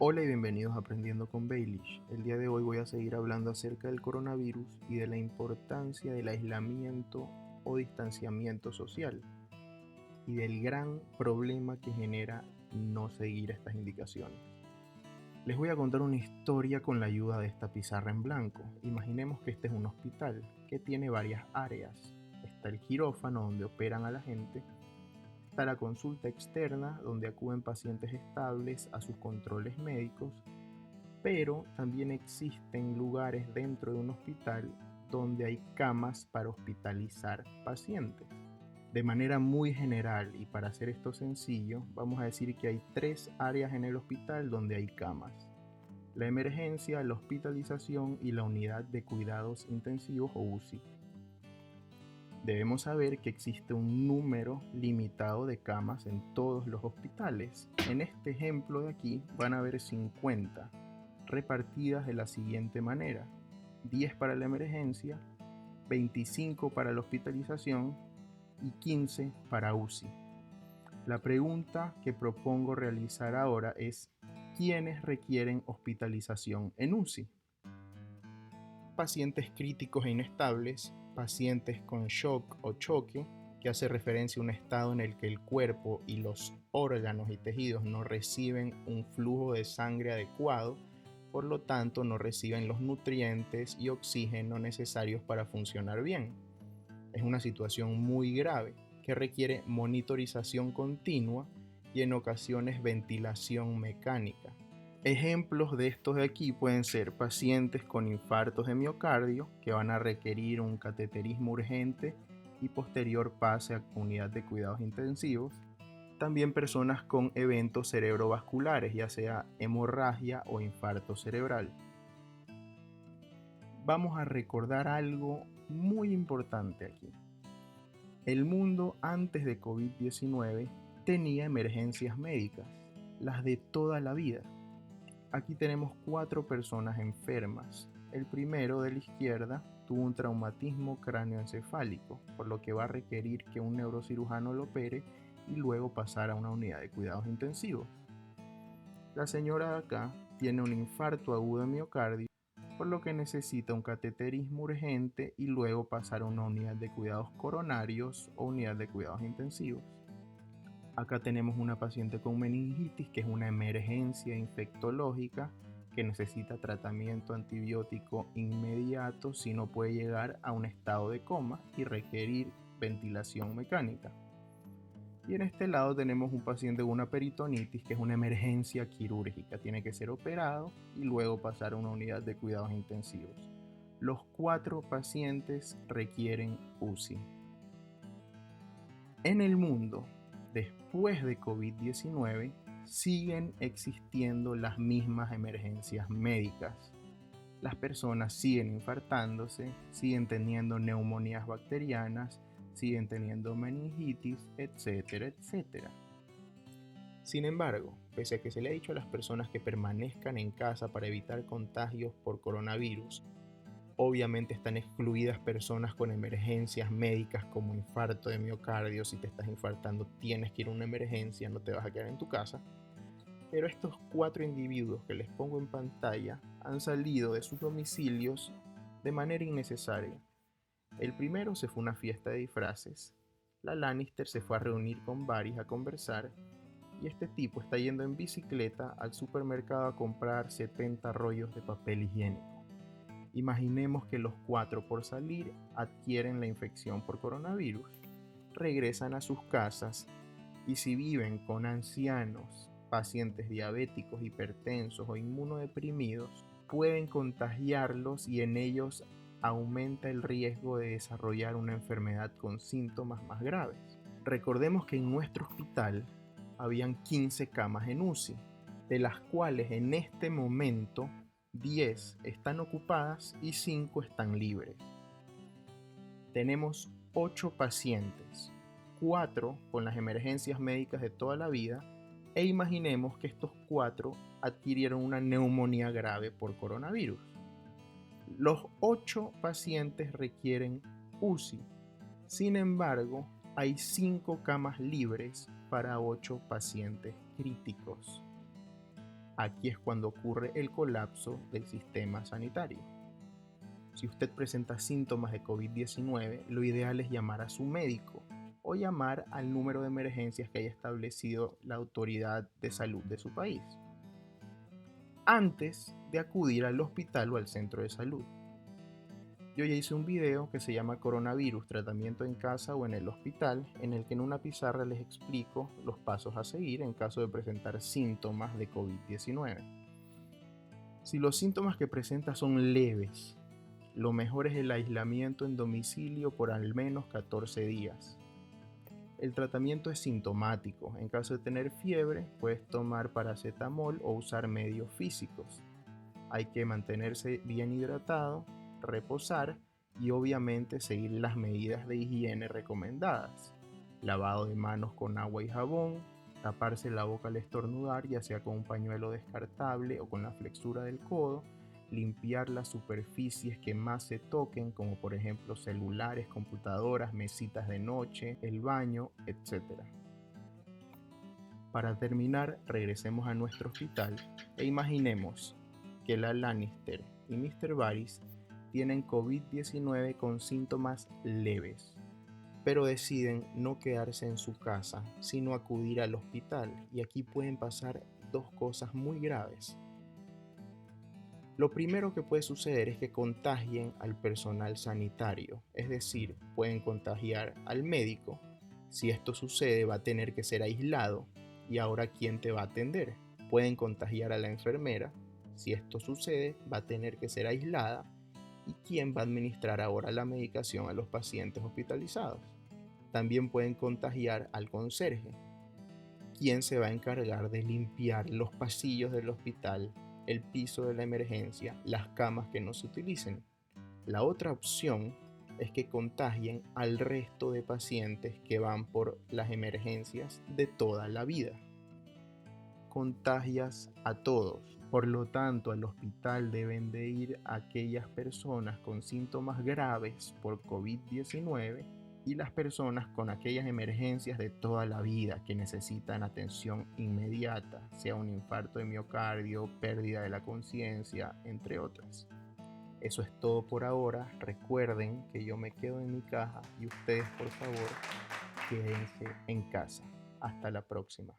Hola y bienvenidos a Aprendiendo con Baelish. El día de hoy voy a seguir hablando acerca del coronavirus y de la importancia del aislamiento o distanciamiento social y del gran problema que genera no seguir estas indicaciones. Les voy a contar una historia con la ayuda de esta pizarra en blanco. Imaginemos que este es un hospital que tiene varias áreas. Está el quirófano donde operan a la gente. Está la consulta externa donde acuden pacientes estables a sus controles médicos, pero también existen lugares dentro de un hospital donde hay camas para hospitalizar pacientes. De manera muy general y para hacer esto sencillo, vamos a decir que hay tres áreas en el hospital donde hay camas: la emergencia, la hospitalización y la unidad de cuidados intensivos o UCI. Debemos saber que existe un número limitado de camas en todos los hospitales. En este ejemplo de aquí van a haber 50, repartidas de la siguiente manera: 10 para la emergencia, 25 para la hospitalización y 15 para UCI. La pregunta que propongo realizar ahora es: ¿quiénes requieren hospitalización en UCI? Pacientes críticos e inestables, pacientes con shock o choque, que hace referencia a un estado en el que el cuerpo y los órganos y tejidos no reciben un flujo de sangre adecuado, por lo tanto no reciben los nutrientes y oxígeno necesarios para funcionar bien. Es una situación muy grave que requiere monitorización continua y en ocasiones ventilación mecánica. Ejemplos de estos de aquí pueden ser pacientes con infartos de miocardio que van a requerir un cateterismo urgente y posterior pase a unidad de cuidados intensivos. También personas con eventos cerebrovasculares, ya sea hemorragia o infarto cerebral. Vamos a recordar algo muy importante aquí. El mundo antes de COVID-19 tenía emergencias médicas, las de toda la vida. Aquí tenemos 4 personas enfermas. El primero, de la izquierda, tuvo un traumatismo cráneoencefálico, por lo que va a requerir que un neurocirujano lo opere y luego pasar a una unidad de cuidados intensivos. La señora de acá tiene un infarto agudo de miocardio, por lo que necesita un cateterismo urgente y luego pasar a una unidad de cuidados coronarios o unidad de cuidados intensivos. Acá tenemos una paciente con meningitis, que es una emergencia infectológica que necesita tratamiento antibiótico inmediato si no puede llegar a un estado de coma y requerir ventilación mecánica. Y en este lado tenemos un paciente con una peritonitis, que es una emergencia quirúrgica, tiene que ser operado y luego pasar a una unidad de cuidados intensivos. Los 4 pacientes requieren UCI. En el mundo, después de COVID-19, siguen existiendo las mismas emergencias médicas. Las personas siguen infartándose, siguen teniendo neumonías bacterianas, siguen teniendo meningitis, etcétera, etcétera. Sin embargo, pese a que se le ha dicho a las personas que permanezcan en casa para evitar contagios por coronavirus, obviamente están excluidas personas con emergencias médicas como infarto de miocardio. Si te estás infartando, tienes que ir a una emergencia, no te vas a quedar en tu casa. Pero estos 4 individuos que les pongo en pantalla han salido de sus domicilios de manera innecesaria. El primero se fue a una fiesta de disfraces. La Lannister se fue a reunir con Varys a conversar. Y este tipo está yendo en bicicleta al supermercado a comprar 70 rollos de papel higiénico. Imaginemos que los 4, por salir, adquieren la infección por coronavirus, regresan a sus casas y si viven con ancianos, pacientes diabéticos, hipertensos o inmunodeprimidos, pueden contagiarlos y en ellos aumenta el riesgo de desarrollar una enfermedad con síntomas más graves. Recordemos que en nuestro hospital habían 15 camas en UCI, de las cuales en este momento 10 están ocupadas y 5 están libres. Tenemos 8 pacientes, 4 con las emergencias médicas de toda la vida, e imaginemos que estos 4 adquirieron una neumonía grave por coronavirus. Los 8 pacientes requieren UCI. Sin embargo, hay 5 camas libres para 8 pacientes críticos. Aquí es cuando ocurre el colapso del sistema sanitario. Si usted presenta síntomas de COVID-19, lo ideal es llamar a su médico o llamar al número de emergencias que haya establecido la autoridad de salud de su país, antes de acudir al hospital o al centro de salud. Yo ya hice un video que se llama Coronavirus, tratamiento en casa o en el hospital, en el que en una pizarra les explico los pasos a seguir en caso de presentar síntomas de COVID-19. Si los síntomas que presenta son leves, lo mejor es el aislamiento en domicilio por al menos 14 días. El tratamiento es sintomático. En caso de tener fiebre, puedes tomar paracetamol o usar medios físicos. Hay que mantenerse bien hidratado, reposar y obviamente seguir las medidas de higiene recomendadas. Lavado de manos con agua y jabón, taparse la boca al estornudar, ya sea con un pañuelo descartable o con la flexura del codo, limpiar las superficies que más se toquen, como por ejemplo celulares, computadoras, mesitas de noche, el baño, etc. Para terminar, regresemos a nuestro hospital e imaginemos que la Lannister y Mr. Varys tienen COVID-19 con síntomas leves, pero deciden no quedarse en su casa, sino acudir al hospital, y aquí pueden pasar dos cosas muy graves. Lo primero que puede suceder es que contagien al personal sanitario, es decir, pueden contagiar al médico. Si esto sucede, va a tener que ser aislado. ¿Y ahora quién te va a atender? Pueden contagiar a la enfermera. Si esto sucede, va a tener que ser aislada. ¿Y quién va a administrar ahora la medicación a los pacientes hospitalizados? También pueden contagiar al conserje. ¿Quién se va a encargar de limpiar los pasillos del hospital, el piso de la emergencia, las camas que no se utilicen? La otra opción es que contagien al resto de pacientes que van por las emergencias de toda la vida. Contagias a todos. Por lo tanto, al hospital deben de ir aquellas personas con síntomas graves por COVID-19 y las personas con aquellas emergencias de toda la vida que necesitan atención inmediata, sea un infarto de miocardio, pérdida de la conciencia, entre otras. Eso es todo por ahora. Recuerden que yo me quedo en mi caja y ustedes, por favor, quédense en casa. Hasta la próxima.